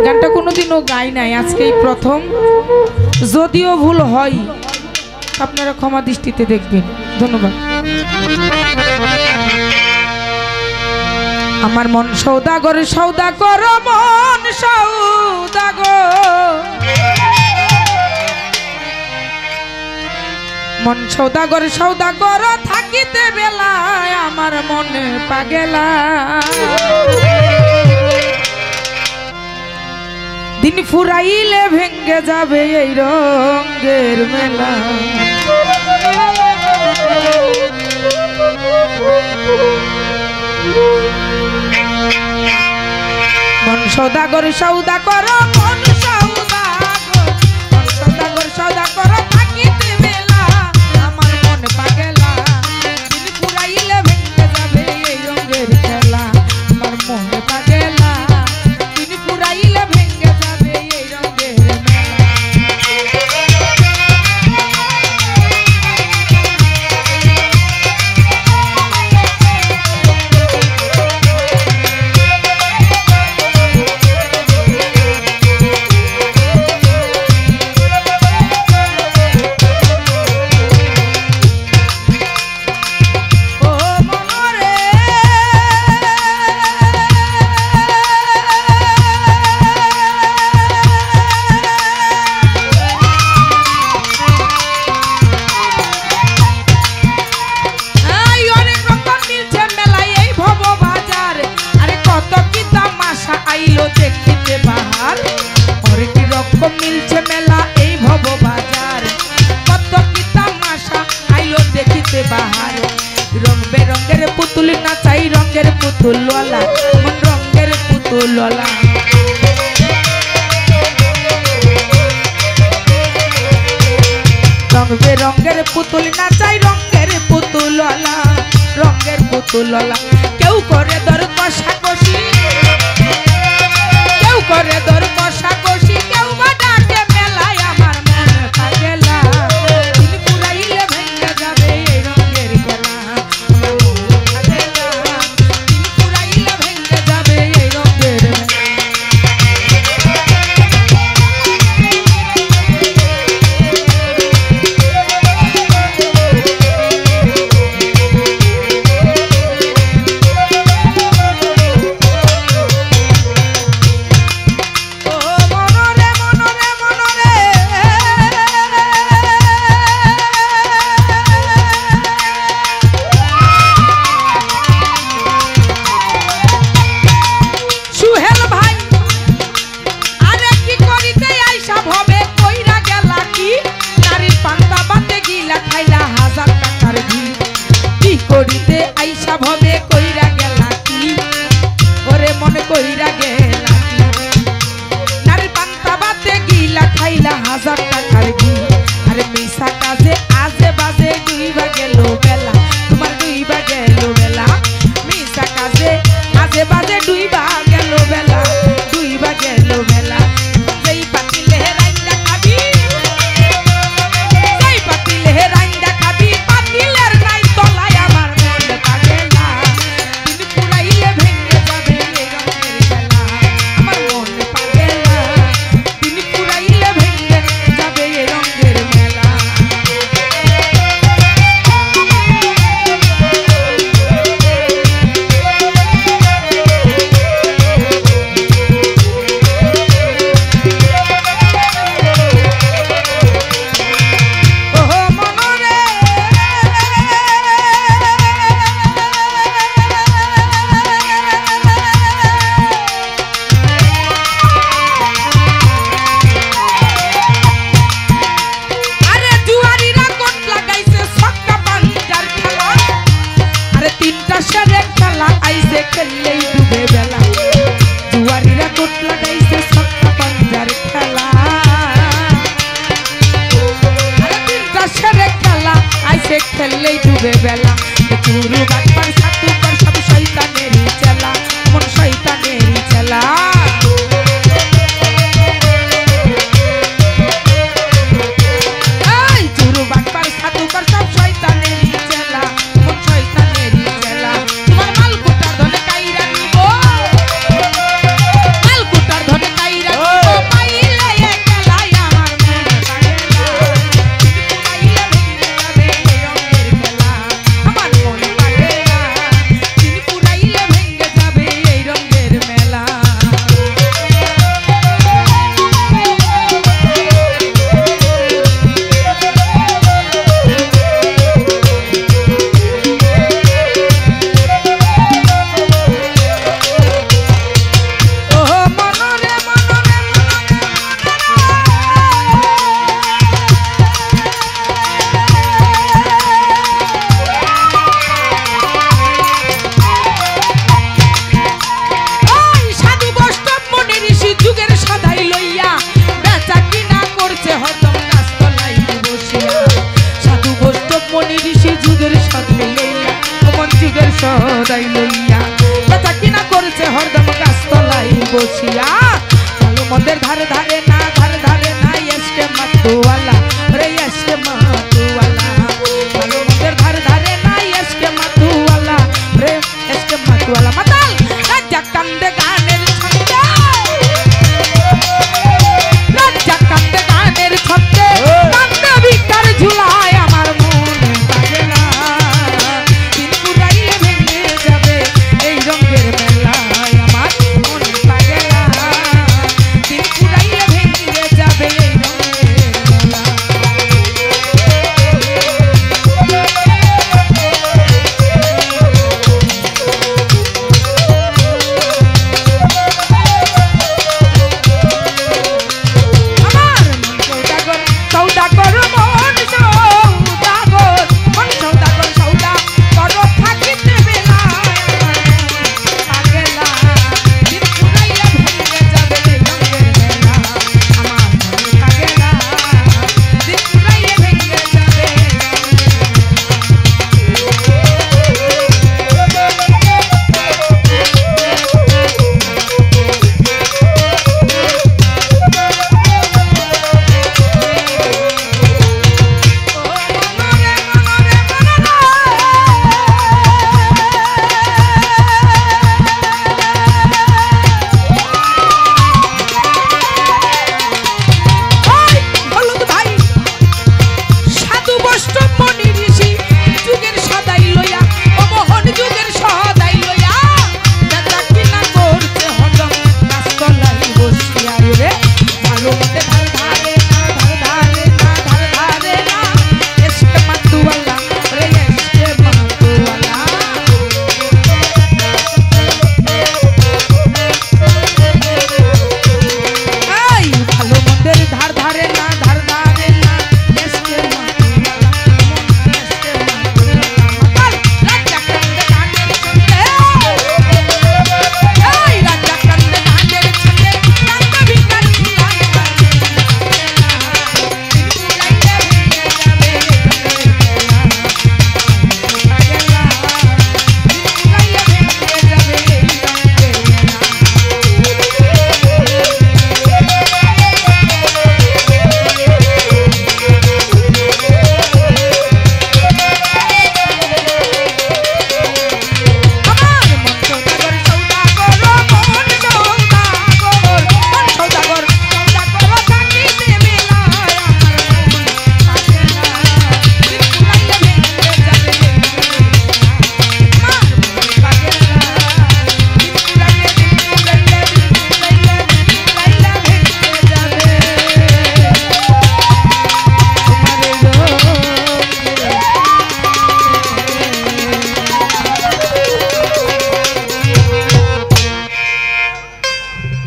গানটা কোনোদিনও গাই নাই, আজকেই প্রথম। যদিও ভুল হয় আপনারা ক্ষমা দৃষ্টিতে দেখবেন। ধন্যবাদ। আমার মন সৌদাগর, সৌদাগর মন সৌদাগর, মন সৌদাগর, সৌদাগর থাকিতে বেলায় আমার মনে পাগেলা। দিন ফুরাইলে ভেঙ্গে যাবে এই রঙের মেলা। মন সৌদাগর, সৌদাগর মন সৌদাগর, মন সৌদাগর, সৌদাগর থাকিতে বেলা আমার মন পাগেলা। দিন ফুরাইলে ভেঙ্গে যাবে এই রঙের খেলা আমার মন পাগেলা। দিন ফুরাইলে ভেঙ্গে যাবে এই রঙের মেলা। रंग बेरंगेर पुतुल नाचाई रंगेर पुतुल वाला मन रंगेर पुतुल वाला रंग बेरंगेर पुतुल नाचाई रंगेर पुतुल वाला रंगेर पुतुल वाला केउ करे दर कषाकषि केउ करे दर कषाकषि केउ बा डाके मेलाय आमार मन पागेला दिल पुराइले भेंगे जाबे এই রঙের খেলা পাগেলা দিল পুরাইলে ভেঙে যাবে এই রঙের खेलले डूबे बेला चूरू बात पर सातू पर सब शैतानेरी चला मन शैतानेरी चला आई चूरू बात पर सातू पर सब शैतानेरी चला मन शैतानेरी चला तुम्हार माल कुटार धने काईरा निबो माल कुटार धने মন্দের ধারে ধারে না এসকে মাতুয়ালা রে এসকে মাতুয়ালা